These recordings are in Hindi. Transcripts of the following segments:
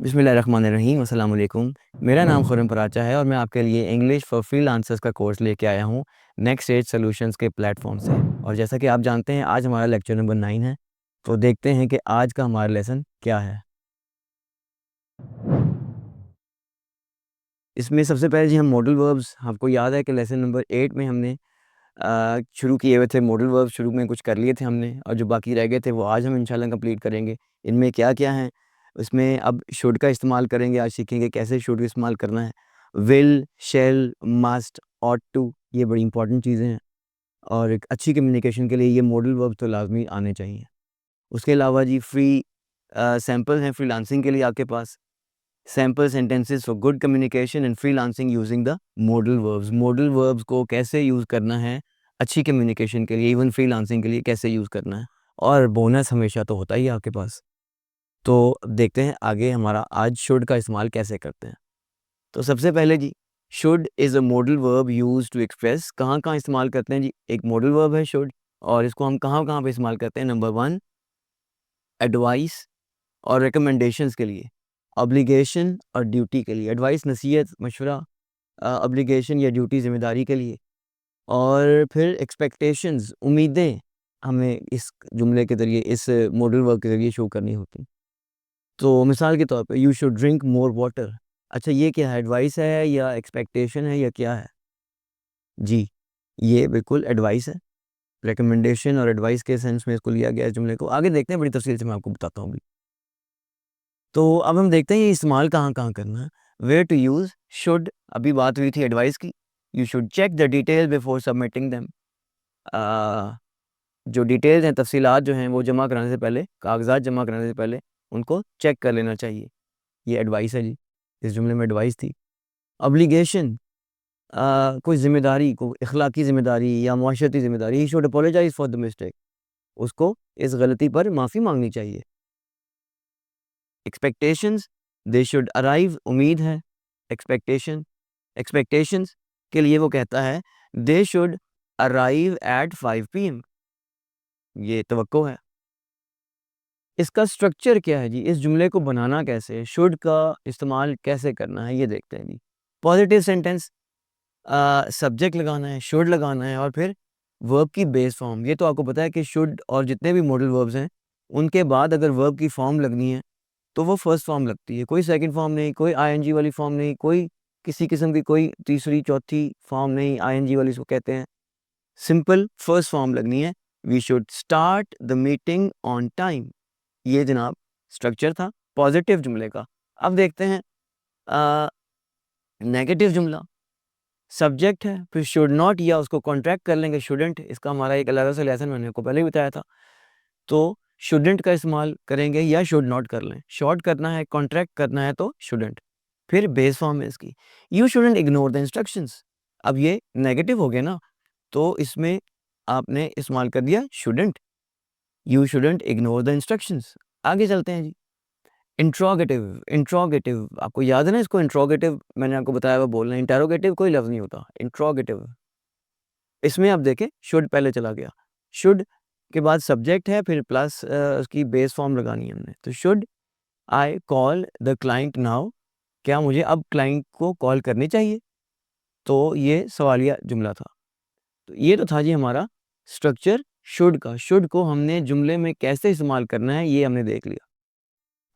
बिस्मिल्लाहिर्रहमानिर्रहीम अस्सलाम वालेकुम। मेरा नाम खुरम पराचा है और मैं आपके लिए इंग्लिश फॉर फ्रीलांसर्स का कोर्स लेके आया हूँ नेक्स्ट स्टेज सॉल्यूशंस के प्लेटफॉर्म से। और जैसा कि आप जानते हैं आज हमारा लेक्चर नंबर 9 है। तो देखते हैं कि आज का हमारा लेसन क्या है। इसमें सबसे पहले जी हम मॉडल वर्ब्स, आपको याद है कि लेसन नंबर 8 में हमने शुरू किए हुए थे मॉडल वर्ब्स, शुरू में कुछ कर लिए थे हमने और जो बाकी रह गए थे वो आज हम इंशाल्लाह कंप्लीट करेंगे। इनमें क्या क्या है, उसमें अब शुड का इस्तेमाल करेंगे, आज सीखेंगे कैसे शुड का इस्तेमाल करना है। Will, shall, must, ought to, ये बड़ी इंपॉर्टेंट चीज़ें हैं और एक अच्छी कम्युनिकेशन के लिए ये मॉडल वर्ब तो लाजमी आने चाहिए। उसके अलावा जी फ्री सैम्पल हैं फ्रीलांसिंग के लिए आपके पास। Sample sentences for good communication and freelancing using the modal verbs. Modal verbs को कैसे यूज़ करना है अच्छी कम्युनिकेशन के लिए, इवन फ्रीलांसिंग के लिए कैसे यूज़ करना है। और बोनस हमेशा तो होता ही है आपके पास। तो देखते हैं आगे हमारा आज शुड का इस्तेमाल कैसे करते हैं। तो सबसे पहले जी should is a modal verb used to express. कहाँ कहाँ इस्तेमाल करते हैं जी, एक मॉडल वर्ब है शुड और इसको हम कहाँ कहाँ पे इस्तेमाल करते हैं। नंबर 1 एडवाइस और रिकमेंडेशंस के लिए, ऑब्लिगेशन और ड्यूटी के लिए। एडवाइस नसीहत मशवरा, ऑब्लिगेशन या ड्यूटी ज़िम्मेदारी के लिए। और फिर एक्सपेक्टेशंस उम्मीदें हमें इस जुमले के ज़रिए, इस मॉडल वर्ब के ज़रिए शो करनी होती। तो मिसाल के तौर पे you should drink more water. अच्छा ये क्या है, एडवाइस है या एक्सपेक्टेशन है या क्या है जी? ये बिल्कुल एडवाइस है। रिकमेंडेशन और एडवाइस के सेंस में इसको लिया गया है जुमले को। आगे देखते हैं, बड़ी तफसील से मैं आपको बताता हूँ अभी। तो अब हम देखते हैं ये इस्तेमाल कहाँ कहाँ करना है। वेयर टू यूज़ शुड, अभी बात हुई थी एडवाइस की। You should check the detail before submitting them. जो डिटेल्स हैं, तफसीलात जो हैं वो जमा कराने से पहले, कागजात जमा कराने से पहले उनको चेक कर लेना चाहिए। ये एडवाइस है जी, इस जुमले में एडवाइस थी। ऑब्लिगेशन, कोई ज़िम्मेदारी, कोई इखलाकी ज़िम्मेदारी या मुआशरती ज़िम्मेदारी। He should apologize for the mistake, उसको इस गलती पर माफ़ी मांगनी चाहिए। एक्सपेक्टेशंस, दे शुड अराइव, उम्मीद है। एक्सपेक्टेशन, एक्सपेक्टेशंस के लिए वो कहता है they should arrive at 5 PM, ये तवक्को है। इसका स्ट्रक्चर क्या है जी, इस जुमले को बनाना कैसे है, शुड का इस्तेमाल कैसे करना है, ये देखते हैं जी। पॉजिटिव सेंटेंस, सब्जेक्ट लगाना है, शुड लगाना है और फिर वर्ब की बेस फॉर्म। ये तो आपको पता है कि शुड और जितने भी मॉडल वर्ब्स हैं उनके बाद अगर वर्ब की फॉर्म लगनी है तो वो फर्स्ट फॉर्म लगती है, कोई सेकंड फॉर्म नहीं, कोई आईएनजी वाली फॉर्म नहीं, कोई किसी किस्म की कोई तीसरी चौथी फॉर्म नहीं। आईएनजी वाली इसको कहते हैं। सिंपल फर्स्ट फॉर्म लगनी है। We should start the meeting on time, ये जनाब स्ट्रक्चर था पॉजिटिव जुमले का। अब देखते हैं नेगेटिव जुमला। सब्जेक्ट है, फिर शुड नॉट या उसको कॉन्ट्रैक्ट कर लेंगे शुडेंट। इसका हमारा एक अलग से लेसन मैंने आपको पहले ही बताया था। तो शुडेंट का इस्तेमाल करेंगे या शुड नॉट कर लें। शॉर्ट करना है, कॉन्ट्रैक्ट करना है तो शुडेंट। फिर बेस फॉर्म है इसकी, you shouldn't ignore the instructions. अब ये नेगेटिव हो गया ना, तो इसमें आपने इस्तेमाल कर दिया shouldn't. You shouldn't ignore the instructions. आगे चलते हैं जी। इंट्रोगेटिव, इंट्रोगेटिव आपको याद है ना, इसको इंट्रोगेटिव मैंने आपको बताया हुआ बोलना है। इंटेरोगेटिव कोई लफ्ज़ नहीं होता, इंट्रोगेटिव। इसमें आप देखें शुड पहले चला गया। शुड के बाद सब्जेक्ट है, फिर प्लस उसकी बेस फॉर्म लगानी है हमने। तो should I call the client now, क्या मुझे अब क्लाइंट को कॉल करनी चाहिए? तो ये सवालिया जुमला था। तो ये तो था जी हमारा स्ट्रक्चर शुड का। शुड को हमने जुमले में कैसे इस्तेमाल करना है ये हमने देख लिया।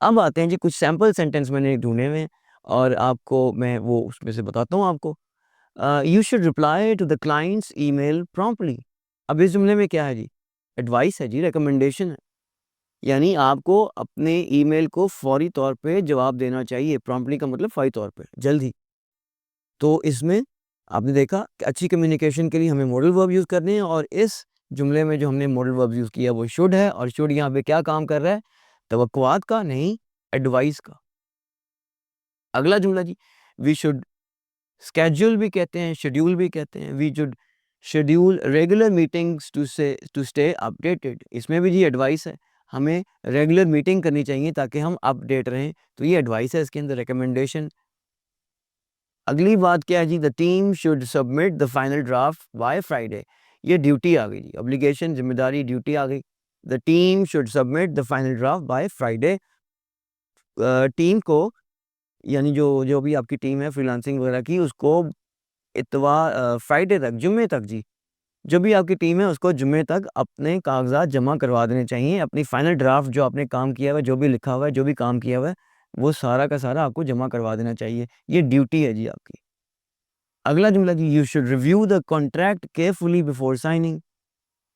अब आते हैं जी कुछ सैंपल सेंटेंस मैंने ढूँढे हुए हैं और आपको मैं वो उसमें से बताता हूँ आपको। You should reply to the clients email promptly. अब इस जुमले में क्या है जी, एडवाइस है जी, रिकमेंडेशन है। यानी आपको अपने ईमेल को फौरी तौर पे जवाब देना चाहिए। प्रॉम्प्टली का मतलब फौरी तौर पे, जल्द ही। तो इसमें आपने देखा कि अच्छी कम्युनिकेशन के लिए हमें मॉडल वर्ब यूज़ करने हैं और इस जुमले में जो हमने मॉडल वर्ब यूज़ किया वो शुड है। और शुड यहाँ पे क्या काम कर रहा है, तवक्कुआत का नहीं, एडवाइस का। अगला जुमला जी, वी शुड स्केड्यूल भी कहते हैं, शेड्यूल भी कहते हैं। We should schedule regular meetings to stay updated. इसमें भी जी एडवाइस है, हमें रेगुलर मीटिंग करनी चाहिए ताकि हम अपडेट रहें। तो ये एडवाइस है इसके अंदर, रिकमेंडेशन। अगली बात क्या है जी, the team should submit the final draft by Friday. ये ड्यूटी आ गई जी, ऑब्लिगेशन जिम्मेदारी ड्यूटी आ गई। The team should submit the final draft by Friday. Team को, यानी जो भी आपकी टीम है फ्रीलांसिंग वगैरह की, उसको इतवार फ्राइडे तक, जुम्मे तक जी, जो भी आपकी टीम है उसको जुम्मे तक अपने कागजात जमा करवा देने चाहिए। अपनी फाइनल ड्राफ्ट जो आपने काम किया हुआ है, जो भी लिखा हुआ है, जो भी काम किया हुआ है, वो सारा का सारा आपको जमा करवा देना चाहिए। ये ड्यूटी है जी आपकी। अगला जुमला जी, you should review the contract carefully before signing.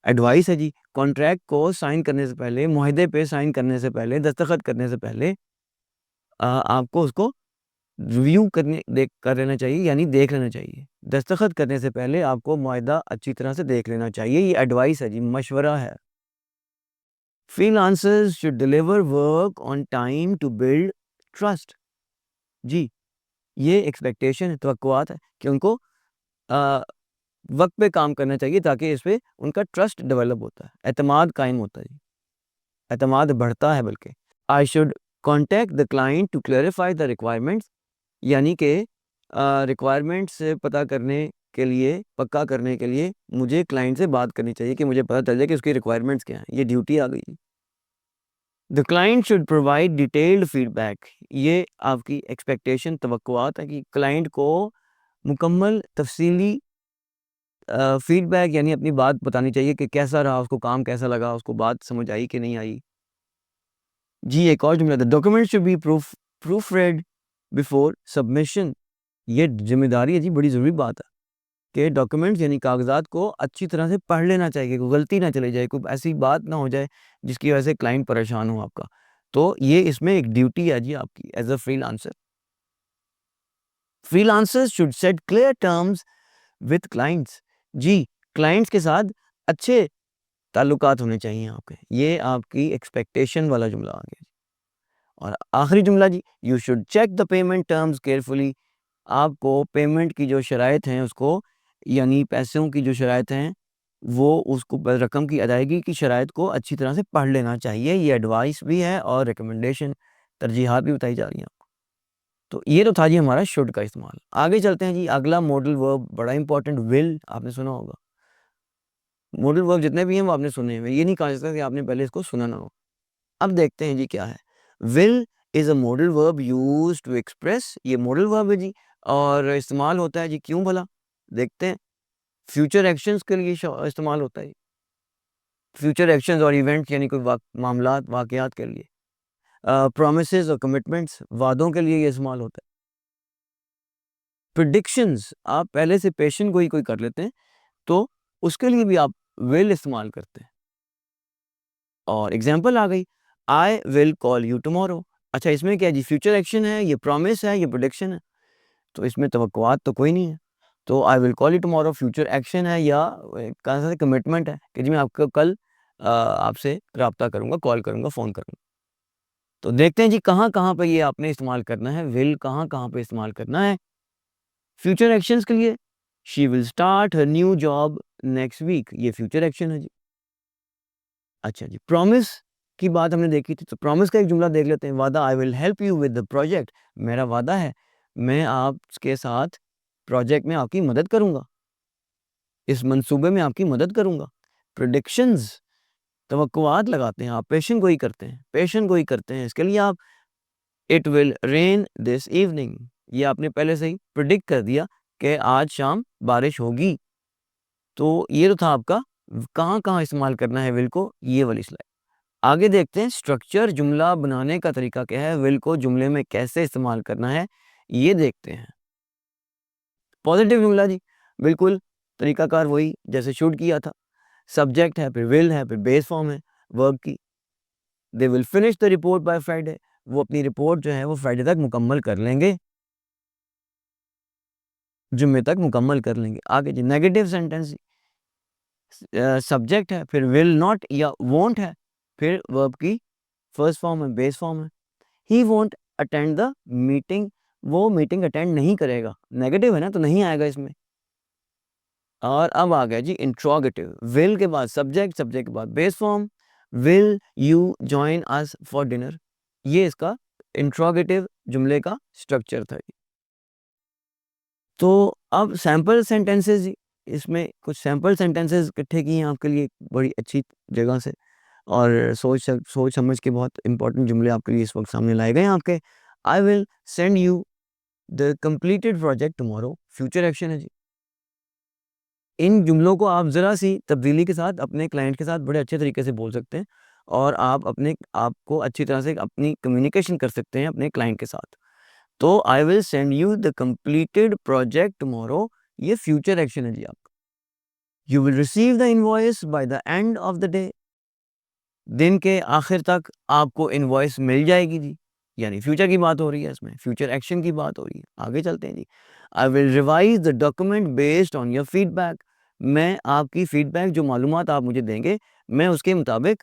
Advice है जी, कॉन्ट्रैक्ट को साइन करने से पहले, मुआहदे पे साइन करने से पहले, दस्तखत करने से पहले आपको उसको रिव्यू कर लेना चाहिए, यानी देख लेना चाहिए। दस्तखत करने से पहले आपको मुआहदा अच्छी तरह से देख लेना चाहिए। ये एडवाइस है जी, मशवरा है। Freelancers should deliver work on time to build trust. जी, ये एक्सपेक्टेशन है, तवक्कुआत है कि उनको अ, वक्त पे काम करना चाहिए, ताकि इस पे उनका ट्रस्ट डेवलप होता है, एतमाद कायम होता है जी, एतमाद बढ़ता है बल्कि। I should contact the client to clarify the requirements, यानी कि रिक्वायरमेंट्स पता करने के लिए, पक्का करने के लिए मुझे क्लाइंट से बात करनी चाहिए कि मुझे पता चल जाए कि उसकी रिक्वायरमेंट्स क्या हैं। ये ड्यूटी आ गई। The client should provide detailed feedback. ये आपकी एक्सपेक्टेशन, तवक्कुआत है कि क्लाइंट को मुकम्मल तफसीली फीडबैक, यानी अपनी बात बतानी चाहिए कि कैसा रहा, उसको काम कैसा लगा, उसको बात समझ आई कि नहीं आई। जी, एक और जुमला था, document should be proof red before submission. ये जिम्मेदारी है जी, बड़ी ज़रूरी बात है कि डॉक्यूमेंट्स यानी कागज़ात को अच्छी तरह से पढ़ लेना चाहिए, कोई गलती ना चली जाए, कोई ऐसी बात ना हो जाए जिसकी वजह से क्लाइंट परेशान हो आपका। तो ये इसमें एक ड्यूटी है जी आपकी as a freelancer. Freelancers should set clear terms with clients. जी, क्लाइंट्स के साथ अच्छे ताल्लुकात होने चाहिए आपके। ये आपकी एक्सपेक्टेशन वाला जुमला आ गया। और आखिरी जुमला जी, you should check the payment terms carefully. आपको पेमेंट की जो शराइत हैं उसको, यानी पैसों की जो शराइत हैं, वो उसको रकम की अदायगी की शराइत को अच्छी तरह से पढ़ लेना चाहिए। ये एडवाइस भी है और रिकमेंडेशन, तरजीहात भी बताई जा रही हैं आपको। तो ये तो था जी हमारा शुड का इस्तेमाल। आगे चलते हैं जी, अगला मॉडल वर्ब बड़ा इंपॉर्टेंट, विल, आपने सुना होगा। मॉडल वर्ब जितने भी हैं वो आपने सुने हैं, ये नहीं कहा जा सकता कि आपने पहले इसको सुना ना हो। अब देखते हैं जी क्या है। Will is a modal verb used to express. ये मॉडल वर्ब है जी, और इस्तेमाल होता है जी, क्यों भला? देखते हैं। फ्यूचर एक्शंस के लिए इस्तेमाल होता है। फ्यूचर एक्शंस और इवेंट्स, यानी कोई मामलात, वाकयात के लिए। प्रोमिसेस और कमिटमेंट्स, वादों के लिए ये इस्तेमाल होता है। प्रिडिक्शंस, आप पहले से पेशन गोई कोई कर लेते हैं, तो उसके लिए भी आप विल इस्तेमाल करते हैं। और एग्जांपल आ गई, I will call you tomorrow. अच्छा, इसमें क्या है जी, फ्यूचर एक्शन है, ये प्रॉमिस है, ये प्रेडिक्शन है, तो इसमें तवक्कुआत तो कोई नहीं है। तो I will call you tomorrow future action है, या कहा सकते कमिटमेंट है कि जी मैं आपको कल आपसे रब्ता करूंगा, कॉल करूंगा, फ़ोन करूंगा। तो देखते हैं जी कहाँ-कहाँ पे ये आपने इस्तेमाल करना है, विल कहाँ-कहाँ पे इस्तेमाल करना है। फ्यूचर एक्शंस के लिए, she will start her new job next week, ये फ्यूचर एक्शन है जी। अच्छा जी, प्रॉमिस की बात हमने देखी थी, तो प्रॉमिस का एक जुमला देख लेते हैं। वादा, I will help you with the project. मेरा वादा है, मैं आपके साथ प्रोजेक्ट में आपकी मदद करूँगा, इस मंसूबे में आपकी मदद करूँगा। प्रेडिक्शंस, तवक्कुआत लगाते हैं आप, पेशन गोई करते हैं, पेशन गोई करते हैं। इसके लिए आप, it will rain this evening, ये आपने पहले से ही प्रेडिक्ट कर दिया कि आज शाम बारिश होगी। तो ये तो था आपका कहाँ-कहाँ इस्तेमाल करना है विल को, ये वाली स्लाइड। आगे देखते हैं स्ट्रक्चर, जुमला बनाने का तरीका क्या है, विल को जुमले में कैसे इस्तेमाल करना है, ये देखते हैं। पॉजिटिव जुमला जी, बिल्कुल तरीकाकार वही जैसे शुड किया था। सब्जेक्ट है, फिर विल है, फिर बेस फॉर्म है वर्ब की। They will finish the report by Friday, वो अपनी रिपोर्ट जो है वो फ्राइडे तक मुकम्मल कर लेंगे, जुम्मे तक मुकम्मल कर लेंगे। आगे जी, नेगेटिव सेंटेंस, सब्जेक्ट है, फिर विल नॉट या वोंट है, फिर वर्ब की फर्स्ट फॉर्म है, बेस फॉर्म है। He won't attend the meeting, वो मीटिंग अटेंड नहीं करेगा, नेगेटिव है ना, तो नहीं आएगा इसमें। और अब आ गया जी इंट्रोगेटिव, विल के बाद सब्जेक्ट, सब्जेक्ट के बाद base form, will you join us for dinner, ये इसका इंट्रोगेटिव जुमले का स्ट्रक्चर था जी। तो अब सैंपल सेंटेंसेस, इसमें कुछ सैंपल सेंटेंसेस इकट्ठे किए हैं आपके लिए बड़ी अच्छी जगह से। और सोच समझ के बहुत इंपॉर्टेंट जुमले आपके लिए इस वक्त सामने लाए गए हैं आपके। I will send you the completed project tomorrow, future action है जी। इन जुमलों को आप ज़रा सी तब्दीली के साथ अपने क्लाइंट के साथ बड़े अच्छे तरीके से बोल सकते हैं और आप अपने आप को अच्छी तरह से अपनी कम्युनिकेशन कर सकते हैं अपने क्लाइंट के साथ। तो I will send you the completed project tomorrow, ये फ्यूचर एक्शन है जी आपका। You will receive the invoice by the end of the day, दिन के आखिर तक आपको इनवॉइस मिल जाएगी जी। यानी फ्यूचर की बात हो रही है, इसमें फ्यूचर एक्शन की बात हो रही है। आगे चलते हैं जी। I will revise the document based on your feedback, मैं आपकी फीडबैक जो मालूमात आप मुझे देंगे, मैं उसके मुताबिक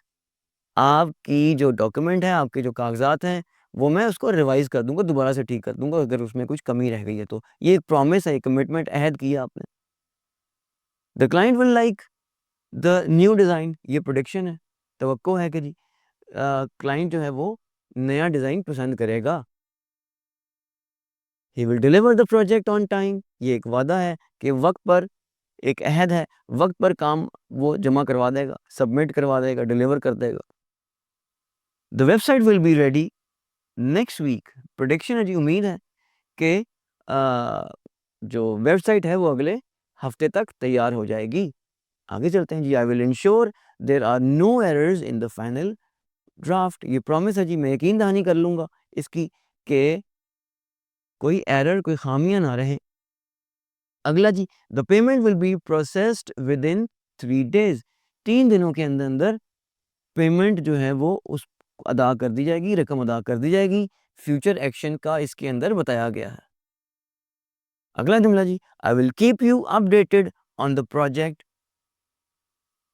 आपकी जो डॉक्यूमेंट है, आपके जो कागजात हैं, वो मैं उसको रिवाइज कर दूंगा, दोबारा से ठीक कर दूंगा अगर उसमें कुछ कमी रह गई है तो। ये एक प्रॉमिस है, एक कमिटमेंट अहद किया आपने। The client will like the new design, ये प्रोडिक्शन है, तवक्को है कि जी क्लाइंट जो है वो नया डिज़ाइन पसंद करेगा। He will deliver the project on time, ये एक वादा है कि वक्त पर, एक अहद है, वक्त पर काम वो जमा करवा देगा, सबमिट करवा देगा, डिलीवर कर देगा। The website will be ready next week, prediction है जी, उम्मीद है कि जो वेबसाइट है वो अगले हफ्ते तक तैयार हो जाएगी। आगे चलते हैं जी। I will ensure there are no errors in the final draft, ये प्रॉमिस है जी, मैं यकीन दहानी कर लूँगा इसकी कि कोई एरर, कोई खामियां ना रहें। अगला जी, the payment will be processed within 3 days, 3 दिनों के अंदर अंदर पेमेंट जो है वो उस अदा कर दी जाएगी, रकम अदा कर दी जाएगी। फ्यूचर एक्शन का इसके अंदर बताया गया है। अगला जुमला जी, I will keep you updated on the project,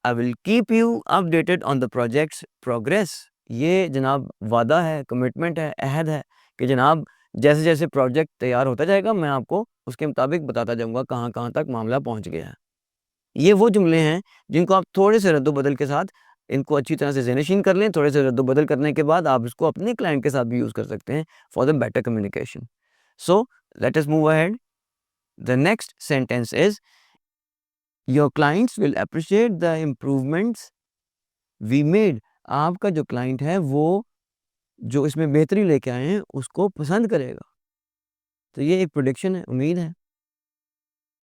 I will keep you updated on the project's progress, ये जनाब वादा है, कमिटमेंट है, अहद है कि जनाब जैसे जैसे प्रोजेक्ट तैयार होता जाएगा मैं आपको उसके मुताबिक बताता जाऊंगा कहाँ कहाँ तक मामला पहुंच गया है। ये वो जुमले हैं जिनको आप थोड़े से रद्दो-बदल के साथ इनको अच्छी तरह से ज़ेहनशीन कर लें। थोड़े से रद्दो-बदल करने के बाद आप इसको अपने क्लाइंट के साथ भी यूज़ कर सकते हैं for the better communication. So let us move ahead. The next sentence is your clients will appreciate the improvements we made, आपका जो क्लाइंट है वो जो इसमें बेहतरी लेके आए हैं उसको पसंद करेगा। तो ये एक प्रेडिक्शन है, उम्मीद है।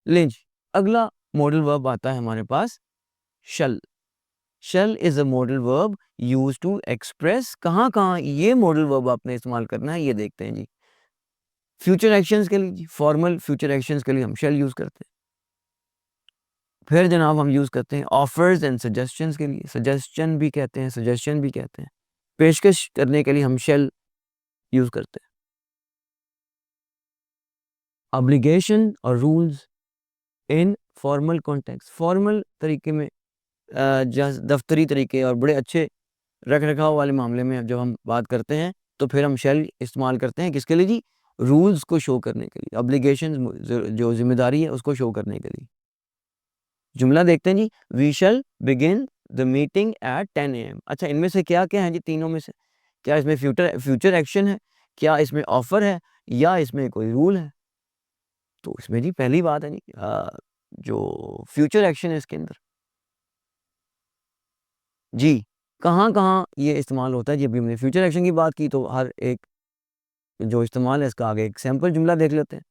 लें जी, अगला मॉडल वर्ब आता है हमारे पास, shall. Shall is a modal verb used to express, कहाँ कहाँ ये मॉडल वर्ब आपने इस्तेमाल करना है ये देखते हैं जी। फ्यूचर एक्शंस के लिए, फॉर्मल फ्यूचर एक्शंस के लिए हम शल यूज करते हैं। फिर जनाब हम यूज करते हैं ऑफर्स एंड सजेशंस के लिए, सजेशन भी कहते हैं, सजेशन भी कहते हैं। पेशकश करने के लिए हम शल यूज करते हैं। ऑब्लिगेशन और rules in formal context, formal तरीके में दफ्तरी तरीके और बड़े अच्छे रख रखाव वाले मामले में जब हम बात करते हैं तो फिर हम शेल इस्तेमाल करते हैं किसके लिए जी? रूल्स को शो करने के लिए, ऑब्लिगेशन जो जिम्मेदारी है उसको शो करने के लिए। जुमला देखते हैं जी, we shall begin the meeting at 10 AM। अच्छा, इनमें से क्या क्या है जी? तीनों में से क्या इसमें फ्यूचर एक्शन है, क्या इसमें ऑफर है, या इसमें कोई रूल है? तो इसमें जी पहली बात है जी जो फ्यूचर एक्शन है इसके अंदर जी, कहाँ-कहाँ ये इस्तेमाल होता है जी? अभी हमने फ्यूचर एक्शन की बात की तो हर एक जो इस्तेमाल है इसका आगे एक सैंपल जुमला देख लेते हैं।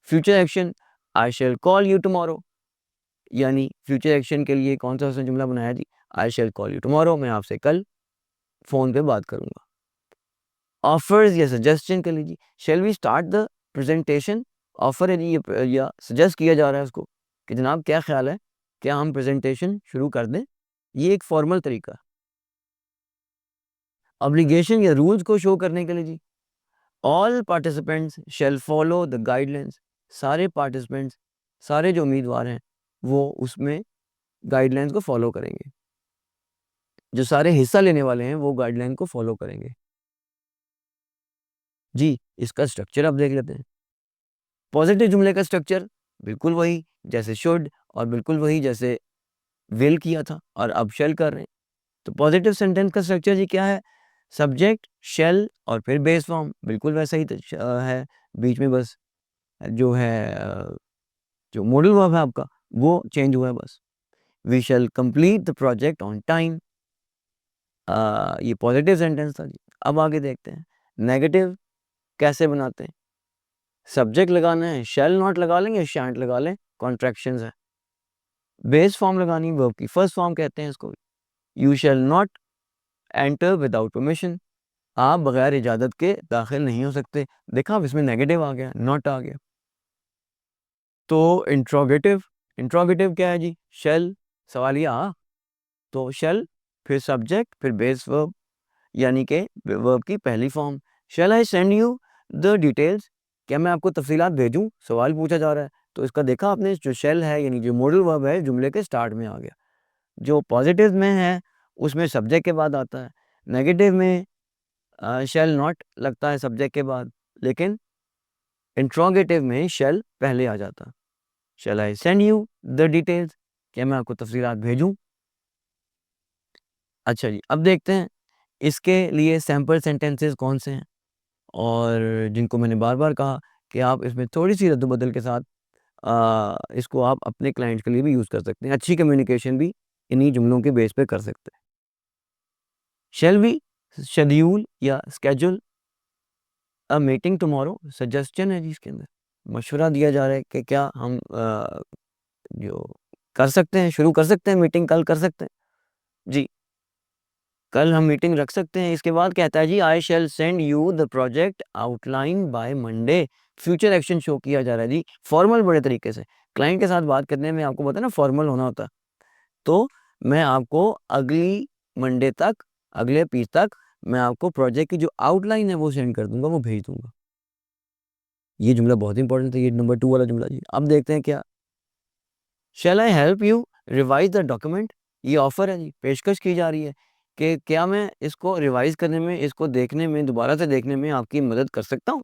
Future action, I shall call you tomorrow, यानी फ्यूचर एक्शन के लिए कौन-सा उसने जुमला बनाया जी? I shall call you tomorrow, मैं आपसे कल फ़ोन पे बात करूँगा। ऑफर्स या सजेशन के लिए जी, shall we start the presentation, offer है जी ये या सजेस्ट किया जा रहा है उसको कि जनाब क्या ख़्याल है, क्या हम प्रेजेंटेशन शुरू कर दें? ये एक फॉर्मल तरीका। ऑब्लिगेशन या रूल्स को शो करने के लिए जी, all participants shall follow the guidelines, सारे पार्टिसिपेंट्स, सारे जो उम्मीदवार हैं वो उसमें गाइडलाइंस को फॉलो करेंगे, जो सारे हिस्सा लेने वाले हैं वो गाइडलाइन को फॉलो करेंगे जी। इसका स्ट्रक्चर आप देख लेते हैं। पॉजिटिव जुमले का स्ट्रक्चर बिल्कुल वही जैसे शुड, और बिल्कुल वही जैसे विल किया था और अब शैल कर रहे हैं। तो पॉजिटिव सेंटेंस का स्ट्रक्चर जी क्या है? सब्जेक्ट शैल और फिर बेस फॉर्म बिल्कुल वैसा ही है, बीच में बस जो है जो मॉडल वर्ब है आपका वो चेंज हुआ है बस। We shall complete the project on time. ये पॉजिटिव सेंटेंस था जी। अब आगे देखते हैं नेगेटिव कैसे बनाते हैं। सब्जेक्ट लगाना है, शैल नॉट लगा लें या शैंट लगा लें, कॉन्ट्रैक्शंस है। बेस फॉर्म लगानी वर्ब की, फर्स्ट फॉर्म कहते हैं इसको। You shall not enter without permission, आप बगैर इजाज़त के दाखिल नहीं हो सकते। देखा अब इसमें नेगेटिव आ गया, नॉट आ गया। तो इंट्रोगेटिव, इंट्रोगेटिव क्या है जी, शैल सवालिया, तो शैल फिर सब्जेक्ट फिर बेस वर्ब, यानी कि वर्ब की पहली form. Shall I send you the details, क्या मैं आपको तफसीलात भेजूं, सवाल पूछा जा रहा है। तो इसका देखा आपने, जो शैल है यानी जो मॉडल वर्ब है जुमले के स्टार्ट में आ गया। जो पॉजिटिव में है उसमें सब्जेक्ट के बाद आता है, नेगेटिव में शैल नॉट लगता है सब्जेक्ट के बाद, लेकिन इंट्रोगेटिव में शैल पहले आ जाता। Shall I send you the details, क्या मैं आपको तफसीलात भेजूं। अच्छा जी, अब देखते हैं इसके लिए सैम्पल सेंटेंसेस कौन से हैं, और जिनको मैंने बार बार कहा कि आप इसमें थोड़ी सी रद्द-बदल के साथ इसको आप अपने क्लाइंट के लिए भी यूज़ कर सकते हैं। अच्छी कम्युनिकेशन भी इन्हीं जुमलों के बेस पे कर सकते हैं। शैल वी शेड्यूल या schedule a meeting tomorrow, suggestion है जी इसके अंदर। मशवरा दिया जा रहा है कि क्या हम जो कर सकते हैं, शुरू कर सकते हैं मीटिंग, कल कर सकते हैं? जी, कल हम मीटिंग रख सकते हैं। इसके बाद कहता है जी I shall send you the project outline by Monday. Future action show किया जा रहा है जी, फॉर्मल बड़े तरीके से। क्लाइंट के साथ बात करने में आपको पता है ना फॉर्मल होना होता है। तो मैं आपको अगली मंडे तक, अगले पीस तक मैं आपको प्रोजेक्ट की जो आउटलाइन है वो सेंड कर दूँगा, वो भेज दूँगा। ये जुमला बहुत इंपॉर्टेंट है, ये नंबर 2 वाला जुमला जी। अब देखते हैं क्या, shall I help you revise the document, ये ऑफ़र है जी, पेशकश की जा रही है कि क्या मैं इसको रिवाइज़ करने में, इसको देखने में, दोबारा से देखने में आपकी मदद कर सकता हूँ?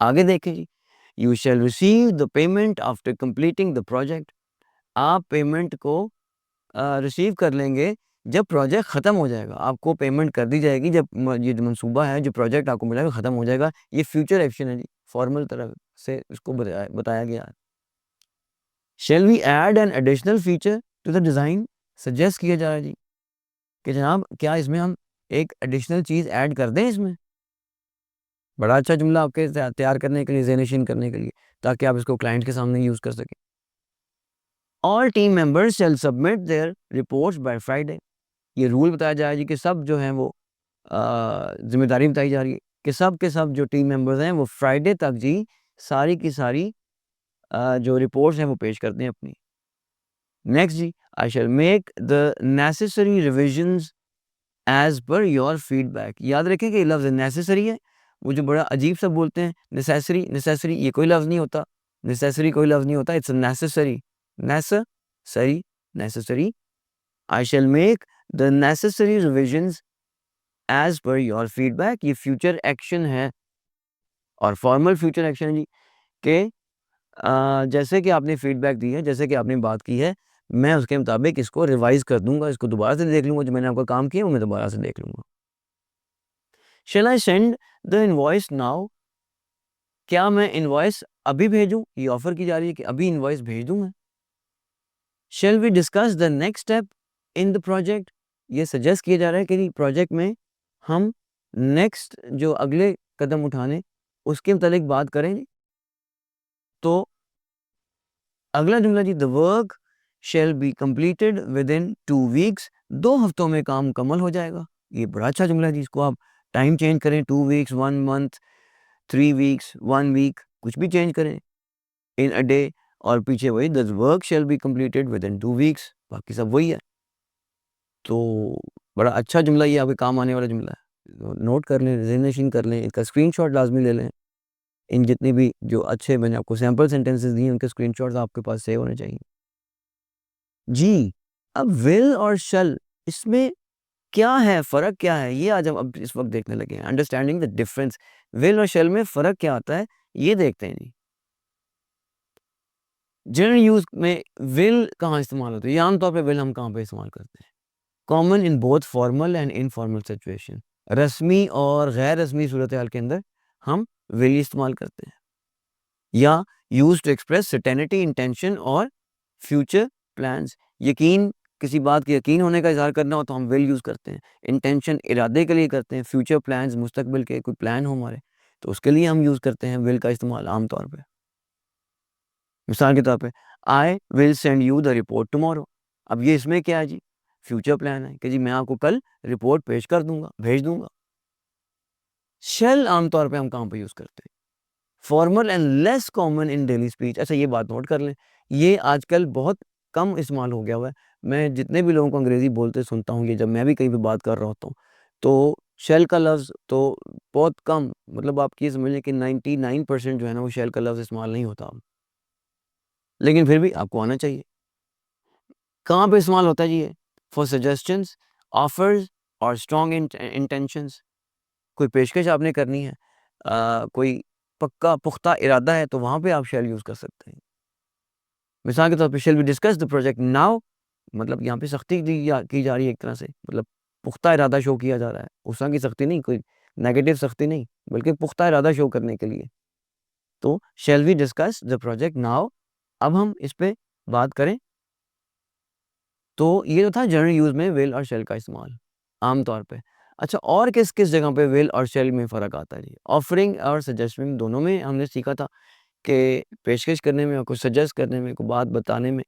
आगे देखें जी, you shall receive the payment after completing the project, आप पेमेंट को रिसीव कर लेंगे जब प्रोजेक्ट ख़त्म हो जाएगा। आपको पेमेंट कर दी जाएगी जब ये जो मंसूबा है, जो प्रोजेक्ट आपको मिलेगा ख़त्म हो जाएगा। ये फ्यूचर एक्शन है जी, फॉर्मल तरह से इसको बताया गया है। Shall we add an additional feature to the design, suggest किया जा रहा है जी कि जनाब क्या इसमें हम एक एडिशनल चीज़ ऐड कर दें इसमें? बड़ा अच्छा जुमला आपके तैयार करने के लिए, ज़ेहन-नशीन करने के लिए, ताकि आप इसको क्लाइंट के सामने यूज़ कर सकें। All team members shall submit their reports by Friday, ये रूल बताया जा रहा है जी कि सब जो हैं वो ज़िम्मेदारी बताई जा रही है कि सब के सब जो टीम मेंबर्स हैं वो फ्राइडे तक जी सारी की सारी जो रिपोर्ट्स हैं वो पेश करते हैं अपनी। नेक्स्ट जी, I shall make the necessary revisions as per your feedback. याद रखें कि ये लफ्ज़ नेसेसरी है, वो जो बड़ा अजीब सा बोलते हैं नेसेसरी, नेसेसरी ये कोई लफ्ज़ नहीं होता, नेसेसरी कोई लफ्ज़ नहीं होता, it's necessary, necessary, necessary. I shall make the necessary revisions as per your feedback, ये फ्यूचर एक्शन है और फॉर्मल फ्यूचर एक्शन है जी कि जैसे कि आपने फीडबैक दी है, जैसे कि आपने बात की है, मैं उसके मुताबिक इसको रिवाइज़ कर दूँगा, इसको दोबारा से देख लूँगा, जो मैंने आपका काम किया वो मैं दोबारा से देख लूँगा। Shall I send the invoice now, क्या मैं इनवॉइस अभी भेजूँ? ये ऑफ़र की जा रही है कि अभी इनवॉइस भेज दूँ मैं। Shall we discuss the next step in the project, ये सजेस्ट किया जा रहा है कि प्रोजेक्ट में हम नेक्स्ट जो अगले कदम उठाने उसके मुतालिक बात करें जी। तो अगला जुमला जी, the work shall be completed within 2 weeks, 2 हफ्तों में काम मुकम्मल हो जाएगा। ये बड़ा अच्छा जुमला है जी, इसको आप टाइम चेंज करें, 2 वीक्स, 1 मंथ, 3 वीक्स, 1 वीक, कुछ भी चेंज करें, इन अ डे, और पीछे वही the work shall be completed within 2 weeks, बाकी सब वही है। तो बड़ा अच्छा जुमला, ये आपके काम आने वाला जुमला है। नोट कर लें, ज़हन-नशीन कर लें, इसका स्क्रीनशॉट लाज़मी ले लें। इन जितनी भी जो अच्छे मैंने आपको सैंपल सेंटेंसेस दिए, उनके स्क्रीनशॉट्स आपके पास सेव होने चाहिए। जी, अब विल और शैल, इसमें क्या है, फ़र्क क्या है? ये आज हम अब इस वक़्त देखने लगे हैं। अंडरस्टैंडिंग द डिफरेंस, विल और शैल में फ़र्क क्या आता है, ये देखते हैं जी। जनरल यूज़ में विल कहाँ इस्तेमाल होता है? ये आम तौर पे विल हम कहाँ पे इस्तेमाल करते हैं? Common in both formal and informal situation, रस्मी और गैर रस्मी सूरत-हाल के अंदर हम विल इस्तेमाल करते हैं। या used to express certainty, intention और फ्यूचर प्लान्स, यकीन किसी बात के यकीन होने का इज़हार करना हो तो हम विल यूज़ करते हैं। इंटेंशन इरादे के लिए करते हैं, फ्यूचर प्लान्स मुस्तकबिल के कोई प्लान हो हमारे, तो उसके लिए हम यूज़ करते हैं विल का इस्तेमाल आम तौर पे। मिसाल के तौर पे I will send you the report tomorrow. अब ये इसमें क्या है जी? फ्यूचर प्लान है कि जी मैं आपको कल रिपोर्ट पेश कर दूँगा, भेज दूँगा। शैल आम तौर पे हम कहाँ पे यूज़ करते हैं? Formal and less common in daily speech. अच्छा ये बात नोट कर लें, ये आजकल बहुत कम इस्तेमाल हो गया हुआ है। मैं जितने भी लोगों को अंग्रेज़ी बोलते सुनता हूँ, ये जब मैं भी कहीं पे बात कर रहा होता हूँ, तो शैल का लफ्ज़ तो बहुत कम, मतलब आप ये समझ लें कि 99% जो है ना वो शैल का लफ्ज़ इस्तेमाल नहीं होता अब। लेकिन फिर भी आपको आना चाहिए। कहाँ पे इस्तेमाल होता है जी ये? फॉर सजेशंस, ऑफर्स और स्ट्रॉन्ग इंटेंशंस। कोई पेशकश आपने करनी है, कोई पक्का पुख्ता इरादा है, तो वहाँ पे आप शैल यूज़ कर सकते हैं। मिसाल के तौर पे, shall we discuss the project now, मतलब यहाँ पे सख्ती की जा रही है एक तरह से, मतलब पुख्ता इरादा शो किया जा रहा है। उस तरह की सख्ती नहीं, कोई नेगेटिव सख्ती नहीं, बल्कि पुख्ता इरादा शो करने के लिए। तो shall we discuss the project now, अब हम इस पे बात करें। तो ये जो था जनरल यूज़ में विल और शैल का इस्तेमाल आम तौर पे। अच्छा, और किस-किस जगह पे विल और शैल में फ़र्क आता है जी? ऑफरिंग और सजेस्टिंग दोनों में हमने सीखा था कि पेशकश करने में और कुछ सजेस्ट करने में, कोई बात बताने में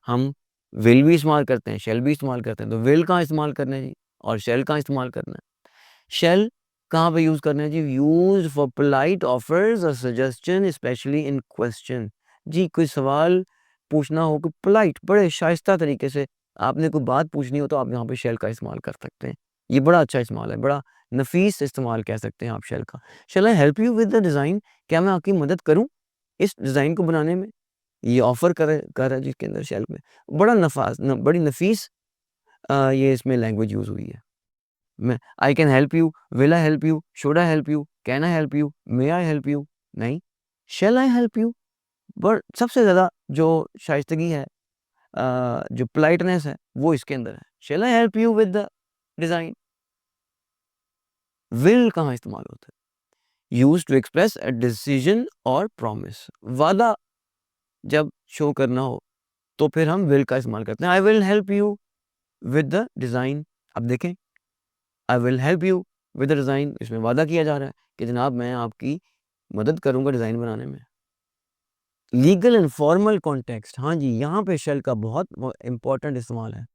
हम विल भी इस्तेमाल करते हैं, शैल भी इस्तेमाल करते हैं। तो विल कहाँ इस्तेमाल करना है जी और शैल कहाँ इस्तेमाल करना है? शेल कहाँ पे यूज़ करना है जी? यूज़्ड फॉर पोलाइट ऑफर्स और सजेशन स्पेशली इन क्वेश्चन। जी, कोई सवाल पूछना हो, कोई पोलाइट बड़े शाइस्ता तरीके से आपने कोई बात पूछनी हो, तो आप यहाँ पे शेल का इस्तेमाल कर सकते हैं। ये बड़ा अच्छा इस्तेमाल है, बड़ा नफ़ीस इस्तेमाल कह सकते हैं आप शेल का। Shall I help you with the design? क्या मैं आपकी मदद करूँ इस डिज़ाइन को बनाने में? ये ऑफ़र कर रहा है जिसके अंदर शेल में। बड़ा बड़ी नफ़ीस ये इसमें लैंग्वेज यूज़ हुई है। मैं I can help you, will I help you, should I help you, can I help you, may I help you? नहीं, शैल आई हेल्प यू। बट सबसे ज़्यादा जो शाइस्तगी है, जो पोलाइटनेस है, वो इसके अंदर है। Shall I help you with the design? Will कहाँ इस्तेमाल होता है? Used to express a decision और प्रॉमिस। वादा जब शो करना हो, तो फिर हम विल का इस्तेमाल करते हैं। I will help you with the design. अब देखें, I will help you with the design, इसमें वादा किया जा रहा है कि जनाब मैं आपकी मदद करूँगा डिज़ाइन बनाने में। लीगल एंड फॉर्मल कॉन्टेक्स्ट, हाँ जी, यहाँ पे शेल का बहुत इम्पोर्टेंट इस्तेमाल है।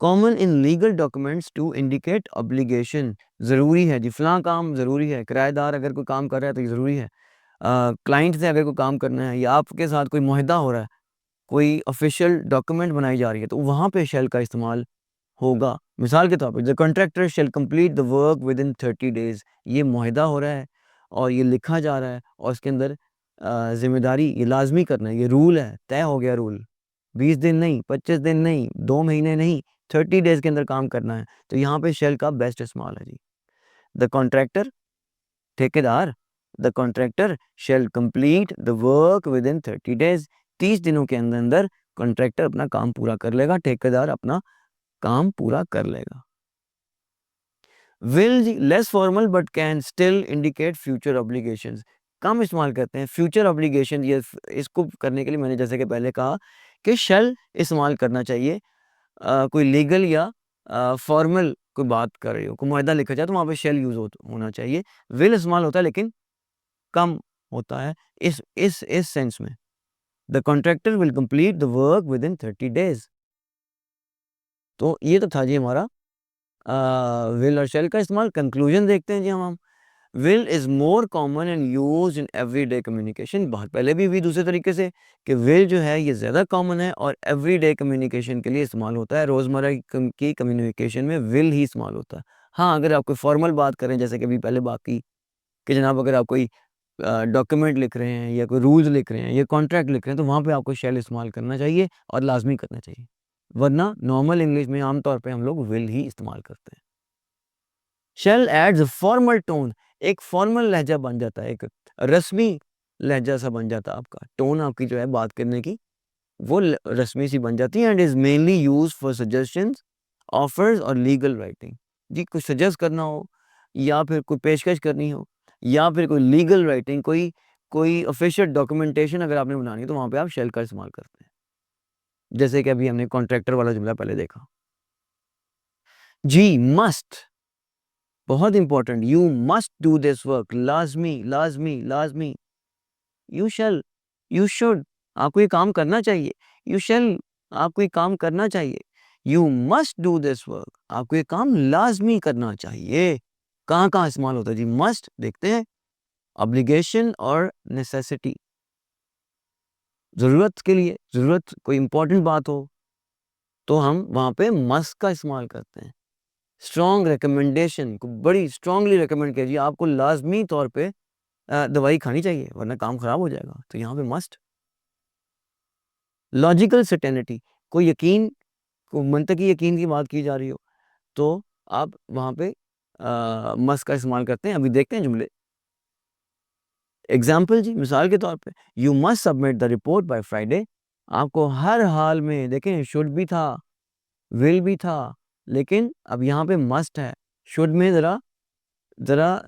Common in legal documents to indicate obligation. ज़रूरी है जी, फलां काम ज़रूरी है। किराएदार अगर कोई काम कर रहा है तो ये ज़रूरी है। क्लाइंट से अगर कोई काम करना है या आपके साथ कोई मुआहदा हो रहा है, कोई ऑफिशियल डॉक्यूमेंट बनाई जा रही है, तो वहाँ पे शेल का इस्तेमाल होगा। मिसाल के तौर पे, the contractor shall complete the work within 30 days. ये मुआहदा हो रहा है और ये लिखा जा रहा है और इसके अंदर ज़िम्मेदारी ये लाज़मी करना है, ये रूल है, तय हो गया रूल। 20 दिन नहीं, 25 दिन नहीं, 2 महीने नहीं, 30 डेज़ के अंदर काम करना है। तो यहाँ पे शैल का बेस्ट इस्तेमाल है जी। द कॉन्ट्रैक्टर, ठेकेदार, the contractor shall complete the work within 30 days. 30 दिनों के अंदर-अंदर कॉन्ट्रैक्टर अपना काम पूरा कर लेगा, ठेकेदार अपना काम पूरा कर लेगा। विल जी less formal but can still indicate future obligations. कम इस्तेमाल करते हैं फ्यूचर ऑब्लिगेशन, ये इसको करने के लिए मैंने जैसे कि पहले कहा कि शैल इस्तेमाल करना चाहिए। कोई लीगल या फॉर्मल कोई बात कर रही हो, कोई मुआहदा लिखा जाए, तो वहाँ पे शैल यूज़ होना चाहिए। विल इस्तेमाल होता है लेकिन कम होता है इस सेंस में। The contractor will complete the work within 30 days. तो ये तो था जी हमारा विल और शैल का इस्तेमाल। कंक्लूजन देखते हैं जी हम। Will is more common and used in everyday communication. बहुत पहले भी हुई दूसरे तरीके से कि विल जो है ये ज़्यादा कॉमन है और एवरीडे कम्युनिकेशन के लिए इस्तेमाल होता है। रोज़मर्रा की कम्युनिकेशन में विल ही इस्तेमाल होता है। हाँ, अगर आप कोई फॉर्मल बात करें, जैसे कि अभी पहले बात की कि जनाब अगर आप कोई डॉक्यूमेंट लिख रहे हैं या कोई रूल्स लिख रहे हैं या कॉन्ट्रैक्ट लिख रहे हैं, तो वहाँ पे आपको शैल इस्तेमाल करना चाहिए और लाज़मी करना चाहिए। वरना नॉर्मल इंग्लिश में आम तौर पे हम लोग विल ही इस्तेमाल करते हैं। Shall adds a formal tone, एक फॉर्मल लहजा बन जाता है, एक रस्मी लहजा सा बन जाता है आपका। टोन आपकी जो है बात करने की, वो रस्मी सी बन जाती है and is mainly used for suggestions, offers और लीगल राइटिंग। जी, कुछ सजेस्ट करना हो या फिर कोई पेशकश करनी हो या फिर कोई लीगल राइटिंग, कोई कोई ऑफिशियल डॉक्यूमेंटेशन अगर आपने बनानी है, तो वहाँ पे आप शेल का इस्तेमाल करते हैं। जैसे कि अभी हमने कॉन्ट्रैक्टर वाला जुमला पहले देखा। जी, मस्ट, बहुत important, you must do this work, लाजमी लाजमी लाजमी। यू शैल, यू शुड, आपको ये काम करना चाहिए। यू शैल, आपको ये काम करना चाहिए। You must do this work, आपको ये काम लाजमी करना चाहिए। कहाँ कहाँ इस्तेमाल होता है जी मस्ट? देखते हैं, ऑब्लिगेशन और नेसेसिटी, ज़रूरत के लिए, ज़रूरत कोई इंपॉर्टेंट बात हो तो हम वहाँ पे मस्ट का इस्तेमाल करते हैं। स्ट्रॉन्ग रिकमेंडेशन को बड़ी स्ट्रांगली रिकमेंड कीजिए, आपको लाजमी तौर पे दवाई खानी चाहिए वरना काम खराब हो जाएगा, तो यहाँ पे मस्ट। लॉजिकल सर्टेनिटी, कोई यकीन, को मंतकी यकीन की बात की जा रही हो तो आप वहाँ पे मस्ट का इस्तेमाल करते हैं। अभी देखते हैं जुमले। एग्जाम्पल जी, मिसाल के तौर पे, you must submit the report by Friday, आपको हर हाल में, देखें शुड भी था, विल भी था, लेकिन अब यहाँ पे मस्ट है। शुड में ज़रा ज़रा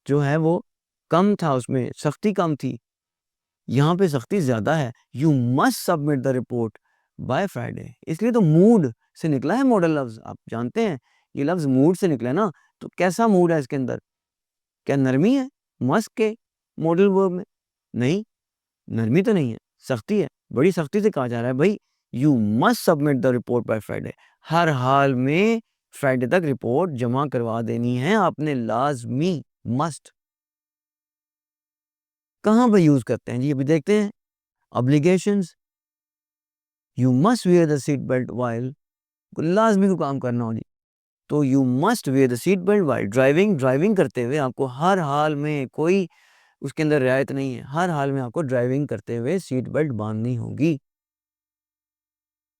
जो है वो कम था, उसमें सख्ती कम थी, यहाँ पे सख्ती ज़्यादा है। You must submit the report by Friday, इसलिए तो मूड से निकला है मॉडल लफ्ज़। आप जानते हैं ये लफ्ज़ मूड से निकला है ना, तो कैसा मूड है इसके अंदर? क्या नरमी है मस्ट के मॉडल वर्ब में? नहीं, नरमी तो नहीं है, सख्ती है। बड़ी सख्ती से कहा जा रहा है भाई, you must submit the report by Friday, हर हाल में फ्राइडे तक रिपोर्ट जमा करवा देनी है आपने, लाजमी, मस्ट। कहाँ पे यूज करते हैं जी? अभी देखते हैं। Obligations, you must where the seat belt while, लाजमी को काम करना हो जी, तो you must where the seat belt while driving, driving करते हुए आपको हर हाल में, कोई उसके अंदर रियायत नहीं है, हर हाल में आपको ड्राइविंग करते हुए सीट बेल्ट बांधनी होगी।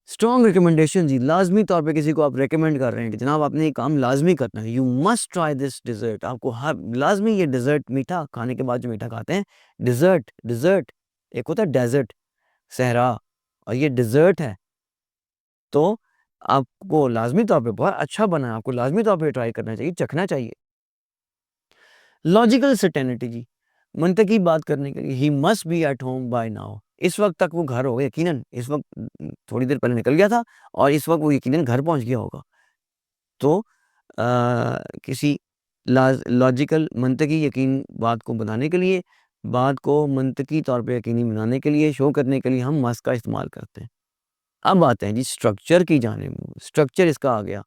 स्ट्रॉन्ग रिकमेंडेशन जी, लाजमी तौर पे किसी को आप रेकमेंड कर रहे हैं कि जनाब आपने ये काम लाजमी करना है, you must try this dessert, आपको हर लाजमी ये डिज़र्ट, मीठा खाने के बाद जो मीठा खाते हैं, डिज़र्ट, डिज़र्ट, एक होता है डेजर्ट, सहरा, और ये डिज़र्ट है, तो आपको लाजमी तौर पे बहुत अच्छा बना है, आपको लाजमी तौर पे ट्राई करना चाहिए, चखना चाहिए। लॉजिकल सर्टेनिटी जी, मंतकी बात करने के लिए, he must be at home by now, इस वक्त तक वो घर होगा यकीनन, इस वक्त थोड़ी देर पहले निकल गया था और इस वक्त वो यकीनन घर पहुंच गया होगा। तो किसी लॉजिकल मंतकी यकीन बात को बनाने के लिए, बात को मंतकी तौर पे यकीनी बनाने के लिए, शो करने के लिए हम मस्ट का इस्तेमाल करते हैं। अब आते हैं जी स्ट्रक्चर की जानिब। स्ट्रक्चर इसका आ गया,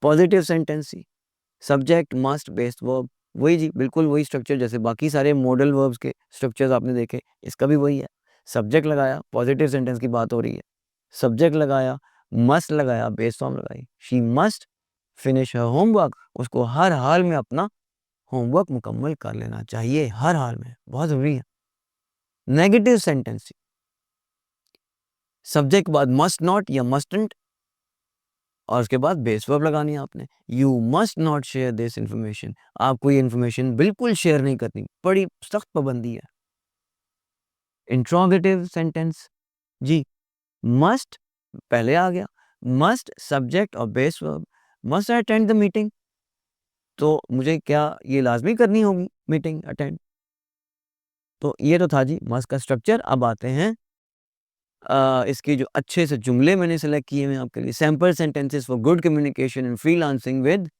positive sentence, subject must based verb, वही जी, बिल्कुल वही स्ट्रक्चर जैसे बाकी सारे मॉडल वर्ब्स के स्ट्रक्चर्स आपने देखे, इसका भी वही है। सब्जेक्ट लगाया, पॉजिटिव सेंटेंस की बात हो रही है, सब्जेक्ट लगाया, मस्ट लगाया, बेस फॉर्म लगाई, she must finish her homework, उसको हर हाल में अपना होमवर्क मुकम्मल कर लेना चाहिए, हर हाल में, बहुत ज़रूरी है। नेगेटिव सेंटेंस, सब्जेक्ट के बाद मस्ट नॉट या मस्टंट और उसके बाद बेस वर्ब लगानी है आपने। You must not share this information, आपको ये इंफॉर्मेशन बिल्कुल शेयर नहीं करनी, बड़ी सख्त पाबंदी है। इंट्रोगेटिव सेंटेंस जी, मस्ट पहले आ गया, मस्ट सब्जेक्ट और base verb, must attend the meeting, तो मुझे क्या ये लाजमी करनी होगी मीटिंग अटेंड? तो ये तो था जी मस्ट का स्ट्रक्चर। अब आते हैं इसके जो अच्छे से जुमले मैंने सेलेक्ट किए हैं आपके लिए, sample sentences for good communication and freelancing with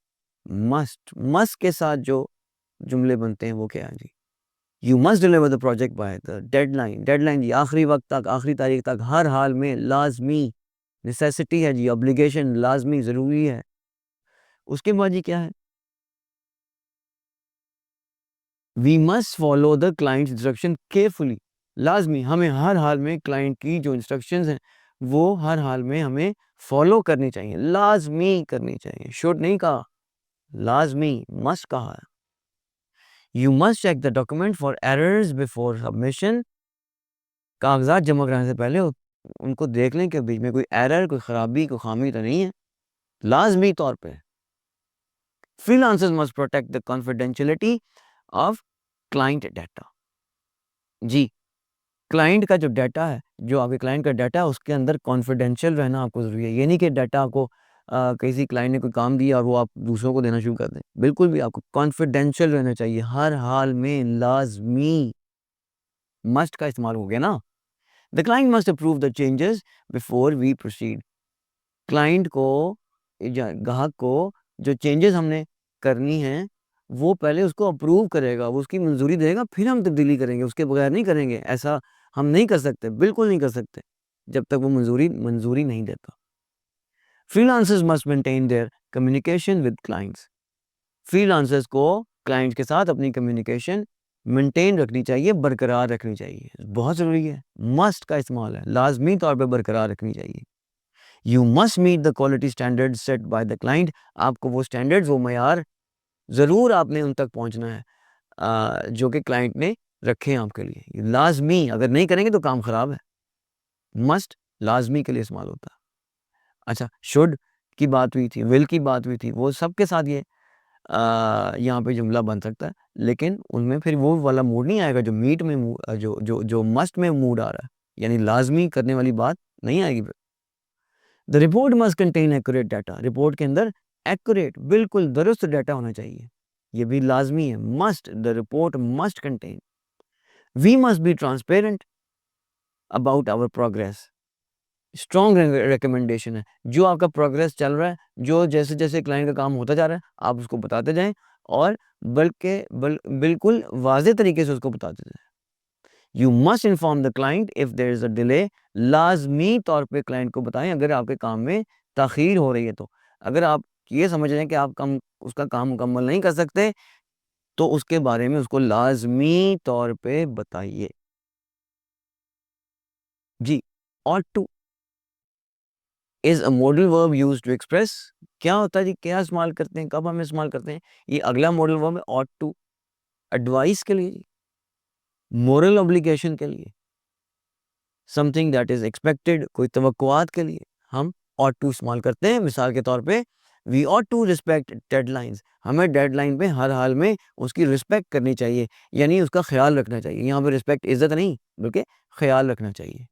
must. Must के साथ जो जुमले बनते हैं वो क्या है जी? You must deliver the project by the deadline, deadline जी आखिरी वक्त तक, आखिरी तारीख तक, हर हाल में, लाजमी, नेसेसिटी है जी, ऑब्लिगेशन, लाजमी, ज़रूरी है। उसके बाद जी क्या है? We must follow the clients instruction carefully, लाजमी, हमें हर हाल में क्लाइंट की जो इंस्ट्रक्शंस हैं वो हर हाल में हमें फॉलो करनी चाहिए, लाजमी करनी चाहिए, शुड नहीं कहा, लाजमी, मस्ट कहा है। You must check the document for errors before submission, कागजात जमा कराने से पहले उनको देख लें कि बीच में कोई एरर, कोई खराबी, कोई खामी तो नहीं है, लाजमी तौर पे। Freelancers must protect the confidentiality of client data जी, क्लाइंट का जो डाटा है, जो आपके क्लाइंट का डाटा है उसके अंदर कॉन्फिडेंशियल रहना आपको ज़रूरी है। ये नहीं कि डाटा आपको किसी क्लाइंट ने कोई काम दिया और वो आप दूसरों को देना शुरू कर दें, बिल्कुल भी आपको कॉन्फिडेंशियल रहना चाहिए हर हाल में, लाजमी, मस्ट का इस्तेमाल हो गया ना। The client must approve the changes before we proceed. Client को, ग्राहक को जो चेंजेस हमने करनी है वो पहले उसको अप्रूव करेगा, वो उसकी मंजूरी देगा, फिर हम तब्दीली करेंगे, उसके बगैर नहीं करेंगे। ऐसा हम नहीं कर सकते, बिल्कुल नहीं कर सकते जब तक वो मंजूरी नहीं देता। Freelancers must maintain their communication with clients. Freelancers को क्लाइंट्स के साथ अपनी कम्युनिकेशन मेंटेन रखनी चाहिए, बरकरार रखनी चाहिए, बहुत ज़रूरी है। मस्ट का इस्तेमाल है, लाजमी तौर पे बरकरार रखनी चाहिए। You must meet the quality standard set by the client. आपको वो स्टैंडर्ड्स, वो मयार ज़रूर आपने उन तक पहुंचना है जो कि क्लाइंट ने रखे हैं आपके लिए। लाजमी, अगर नहीं करेंगे तो काम ख़राब है। मस्ट लाजमी के लिए इस्तेमाल होता है। अच्छा, शुड की बात हुई थी, विल की बात हुई थी, वो सबके साथ ये यहाँ पे जुमला बन सकता है, लेकिन उनमें फिर वो वाला मूड नहीं आएगा जो मीट में जो मस्ट में मूड आ रहा है, यानी लाजमी करने वाली बात नहीं आएगी फिर। The report must contain accurate data. Report के अंदर एक्यूरेट, बिल्कुल दुरुस्त डाटा होना चाहिए, ये भी लाजमी है। Must, the report must contain. We must be transparent about our progress. Strong recommendation है, जो आपका प्रोग्रेस चल रहा है, जो जैसे जैसे क्लाइंट का काम होता जा रहा है, आप उसको बताते जाएं, और बिल्कुल वाज़ेह तरीके से उसको बताते जाएं। You must inform the client if there is a delay. लाजमी तौर पे क्लाइंट को बताएं अगर आपके काम में ताख़ीर हो रही है तो। अगर आप ये समझ रहे हैं कि आप उसका काम मुकम्मल नहीं कर सकते, तो उसके बारे में उसको लाजमी तौर पे बताइए। जी, ought to is a modal verb used to express. क्या होता है जी, क्या इस्तेमाल करते हैं, कब हम इस्तेमाल करते हैं? ये अगला मॉडल वर्ब है, ought to। एडवाइस के लिए, मोरल ऑब्लिगेशन के लिए, समथिंग दैट इज एक्सपेक्टेड, कोई तवक्कुआत के लिए हम ought to इस्तेमाल करते हैं। मिसाल के तौर पे, we ought to respect deadlines. हमें डेडलाइन पे हर हाल में उसकी रिस्पेक्ट करनी चाहिए, यानी उसका ख्याल रखना चाहिए। यहाँ पे रिस्पेक्ट इज्जत नहीं, बल्कि ख्याल रखना चाहिए।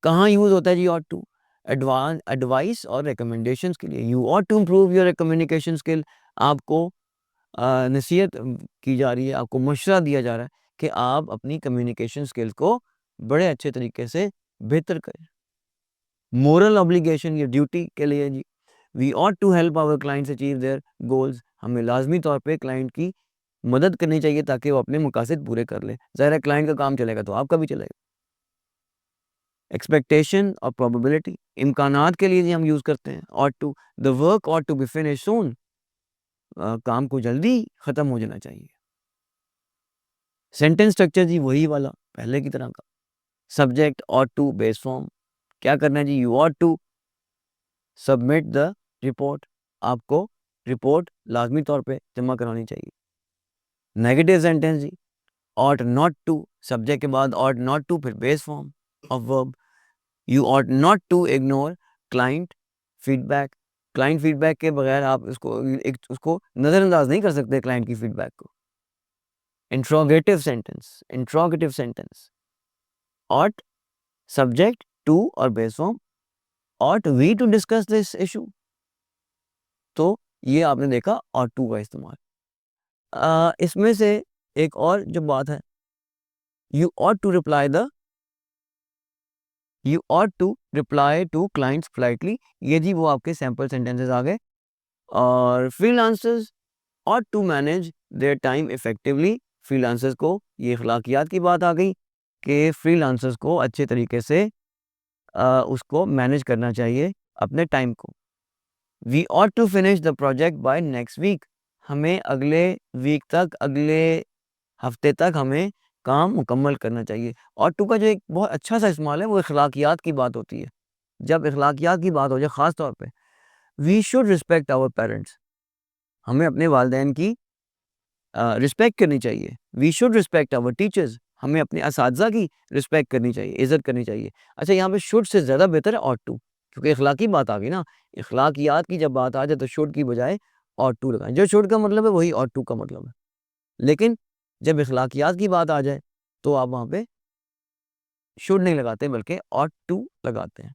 कहाँ यूज़ होता है जी ought to? एडवाइस और रिकमेंडेशंस के लिए। You ought to improve your communication skill. आपको नसीहत की जा रही है, आपको मशवरा दिया जा रहा है कि आप अपनी कम्युनिकेशन स्किल्स को बड़े अच्छे तरीके से बेहतर करें। मोरल ऑब्लिगेशन, ये ड्यूटी के लिए जी। We ought to help our clients achieve their goals। हमें लाजमी तौर पे क्लाइंट की मदद करनी चाहिए ताकि वो अपने मकासद पूरे कर ले। ज़ाहिर है, क्लाइंट का काम चलेगा तो आपका भी चलेगा। एक्सपेक्टेशन और प्रोबेबिलिटी, इम्कानात के लिए जी हम यूज़ करते हैं ought to। The work ought to be finished soon। काम को जल्दी ख़त्म हो जाना चाहिए। सेंटेंस स्ट्रक्चर जी वही वाला, पहले की तरह का। Subject ought to, base form. क्या करना है जी, you ought to submit the report. आपको रिपोर्ट लाजमी तौर पे जमा करानी चाहिए। नेगेटिव सेंटेंस जी, ought not to, सब्जेक्ट के बाद ought not to, फिर base form of verb. You ought not to ignore client feedback. Client feedback के बगैर आप उसको नज़रअंदाज नहीं कर सकते, क्लाइंट की फीडबैक को। Interrogative sentence ought, subject to और base form, ought we to discuss this issue। तो ये आपने देखा ought to का इस्तेमाल। इसमें से एक और जो बात है, you ought to reply to clients politely। ये जी वो आपके सैम्पल सेंटेंसेस आ गए। और freelancers ought to manage their time effectively। Freelancers को, ये अखलाकियात की बात आ गई कि फ्रीलांसर्स को अच्छे तरीके से उसको मैनेज करना चाहिए अपने टाइम को। We ought to finish the project by next week। हमें अगले वीक तक, अगले हफ्ते तक हमें काम मुकम्मल करना चाहिए। ought to का जो एक बहुत अच्छा सा इस्तेमाल है, वो अखलाकियात की बात होती है। जब अखलाकियात की बात हो जाए ख़ास तौर पे, we should respect our parents. हमें अपने वालिदैन की रिस्पेक्ट करनी चाहिए। We should respect our teachers. हमें अपने असातिज़ा की रिस्पेक्ट करनी चाहिए, इज़्ज़त करनी चाहिए। अच्छा, यहाँ पे शुड से ज़्यादा बेहतर है ought to, क्योंकि अखलाकी बात आ गई ना। अखलाकियात की जब बात आ जाए तो शुड की बजाय ought to लगाएं। जो शुड का मतलब है वही ought to का मतलब है। लेकिन जब अखलाकियात की बात आ जाए तो आप वहाँ पे शुड नहीं लगाते बल्कि ought to लगाते हैं।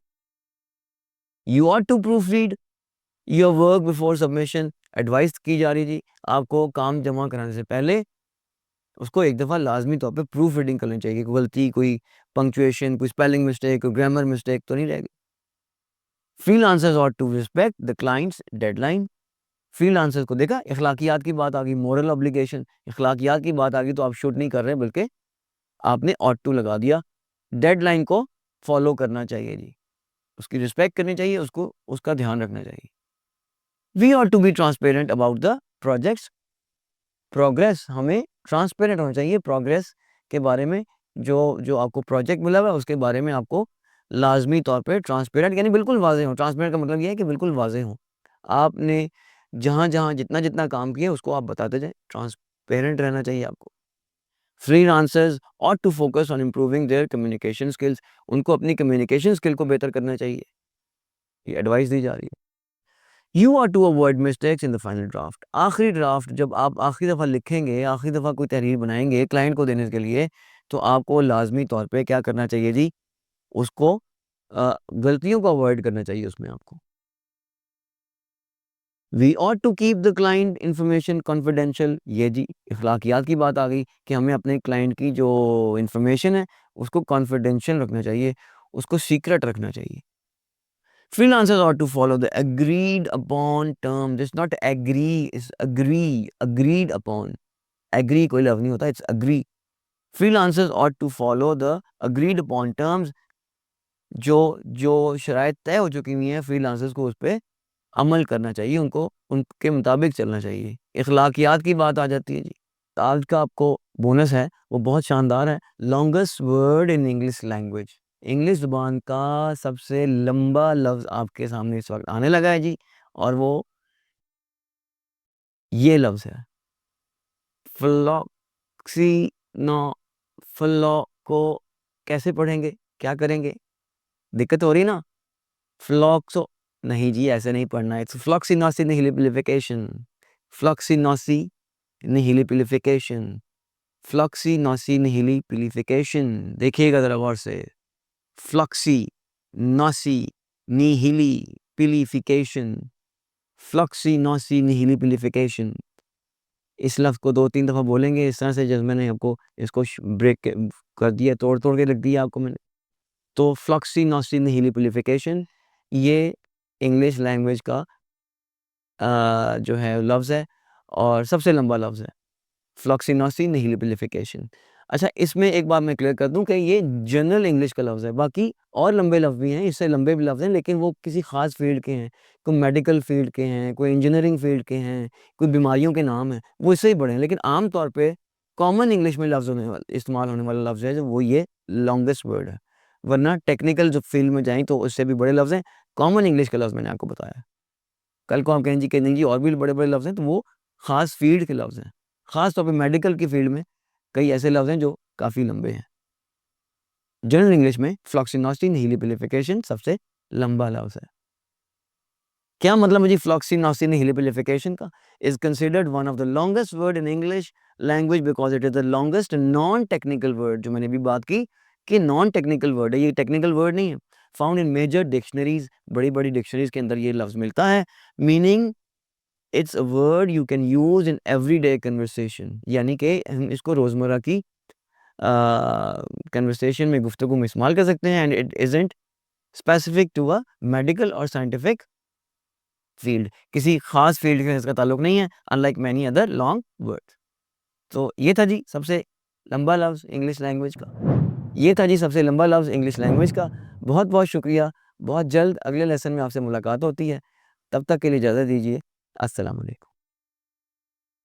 You ought to proof read your work before submission. Advice की जा रही थी आपको काम जमा कराने से पहले उसको एक दफ़ा लाजमी तौर पे प्रूफ रीडिंग कर लेनी चाहिए। कोई गलती, कोई पंक्चुएशन, कोई स्पेलिंग मिस्टेक, कोई ग्रामर मिस्टेक तो नहीं रहेगी। Freelancers ought to respect the client's deadline। Freelancers को देखा, इखलाकियात की बात आ गई, मोरल ऑब्लिगेशन, इखलाकियात की बात आ गई तो आप शुड नहीं कर रहे बल्कि आपने ought to लगा दिया। डेडलाइन को फॉलो करना चाहिए जी, उसकी रिस्पेक्ट करनी चाहिए, उसको उसका ध्यान रखना चाहिए। We ought to be transparent about the projects progress. हमें ट्रांसपेरेंट होना चाहिए प्रोग्रेस के बारे में। जो जो आपको प्रोजेक्ट मिला हुआ है उसके बारे में आपको लाजमी तौर पे ट्रांसपेरेंट यानी बिल्कुल वाज़ेह हो। ट्रांसपेरेंट का मतलब ये है कि बिल्कुल वाज़ेह हो। आपने जहाँ-जहाँ जितना-जितना काम किया उसको आप बताते जाएँ, ट्रांसपेरेंट रहना चाहिए आपको। Freelancers ought to focus on improving their communication skills। उनको अपनी कम्युनिकेशन स्किल को बेहतर करना चाहिए। ये एडवाइस दी जा रही है। You are to avoid mistakes in the final draft। आखिरी ड्राफ्ट जब आप आखिरी दफ़ा लिखेंगे, आखिरी दफ़ा कोई तहरीर बनाएँगे क्लाइंट को देने के लिए, तो आपको लाज़मी तौर पे क्या करना चाहिए जी? उसको गलतियों को अवॉइड करना चाहिए उसमें आपको। We ought to keep the client information confidential। ये जी इखलाकियात की बात आ गई कि हमें अपने क्लाइंट की जो इन्फॉर्मेशन है, उसको कॉन्फिडेंशियल रखना चाहिए, उसको सीक्रेट रखना चाहिए। Freelancers ought to follow the agreed upon terms। It's not agree, it's agree, agreed upon। Agree कोई लफ्ज़ नहीं होता, it's agree। Freelancers ought to follow the agreed upon terms। जो जो शराइत तय हो चुकी हुई हैं, फ्रीलांसर्स को उस पे अमल करना चाहिए, उनको उनके मुताबिक चलना चाहिए। इखलाकियात की बात आ जाती है जी। आज का आपको बोनस है, वो बहुत शानदार है। Longest word in English language. English ज़ुबान का सबसे लंबा लफ्ज़ आपके सामने इस वक़्त आने लगा है जी, और वो ये लफ्ज़ है, फ्लॉक्सीनो। फ्लॉ को कैसे पढ़ेंगे? क्या करेंगे? दिक्कत हो रही है ना? फ्लॉक्सो नहीं जी, ऐसे नहीं पढ़ना है। इट्स फ्लॉक्सीनोसिस निहिलिफिकेशन। फ्लॉक्सीनोसी निहिलिफिकेशन। फ्लॉक्सीनोसी निहिलिफिकेशन। देखिएगा ज़रा गौर से। फ्लक्सी नॉसी निहिली पिलिफिकेशन। फ्लक्सी नॉसी निहिली पिलिफिकेशन। इस लफ्ज़ को 2-3 दफ़ा बोलेंगे इस तरह से, जैसे मैंने आपको इसको ब्रेक कर दिया, तोड़-तोड़ के रख दिया आपको मैंने। तो फ्लक्सी नॉसी निहिली पिलिफिकेशन ये इंग्लिश लैंग्वेज का जो है लफ्ज़ है और सबसे लंबा लफ्ज़ है। फ्लॉक्सिनोसी निहिलिफिकेशन। अच्छा, इसमें एक बात मैं क्लियर कर दूँ कि ये जनरल इंग्लिश का लफ्ज़ है, बाकी और लंबे लफ्ज़ भी हैं, इससे लंबे भी लफ्ज़ हैं, लेकिन वो किसी ख़ास फ़ील्ड के हैं। कोई मेडिकल फ़ील्ड के हैं, कोई इंजीनियरिंग फ़ील्ड के हैं, कोई बीमारियों के नाम हैं, वो इससे ही बड़े हैं। लेकिन आम तौर पे कॉमन इंग्लिश में लफ्ज़ होने वाला इस्तेमाल होने वाला लफ्ज़ है जो वो ये लॉन्गेस्ट वर्ड है। वरना टेक्निकल जो फ़ील्ड में जाएँ तो उससे भी बड़े लफ्ज़ हैं। कॉमन इंग्लिश का लफ्ज़ मैंने आपको बताया। कल को आप कहें जी कि नहीं जी और भी बड़े-बड़े लफ्ज़ हैं, तो वो ख़ास फ़ील्ड के लफ्ज़ हैं। ख़ास तौर पे मेडिकल की फ़ील्ड में कई ऐसे लफ्ज़ हैं जो काफ़ी लंबे हैं। जनरल इंग्लिश में फ्लॉक्सिनोसिस निहिलिफिकेशन सबसे लंबा लफ्ज़ है। क्या मतलब है जी फ्लॉक्सिनोसिस निहिलिफिकेशन का? Is considered one of the longest word in English language because it is the longest non technical word. जो मैंने अभी बात की कि नॉन टेक्निकल वर्ड है, ये टेक्निकल वर्ड नहीं है। फाउंड इन मेजर डिक्शनरीज़, बड़ी-बड़ी डिक्शनरीज़ के अंदर ये लफ्ज़ मिलता है। Meaning it's a word you can use in everyday conversation. यानी कि हम इसको रोज़मर्रा की कन्वर्सेशन में, गुफ्तगू में इस्तेमाल कर सकते हैं। And it isn't specific to a medical or scientific field. किसी खास फील्ड के इसका ताल्लुक नहीं है, unlike many other long words. तो ये था जी सबसे लंबा लफ्ज़ इंग्लिश लैंग्वेज का। ये था जी सबसे लंबा लफ्ज़ इंग्लिश लैंग्वेज का। बहुत-बहुत शुक्रिया। बहुत जल्द अगले लेसन में आपसे मुलाकात होती है। तब तक के लिए इजाज़त दीजिए। अस्सलाम वालेकुम।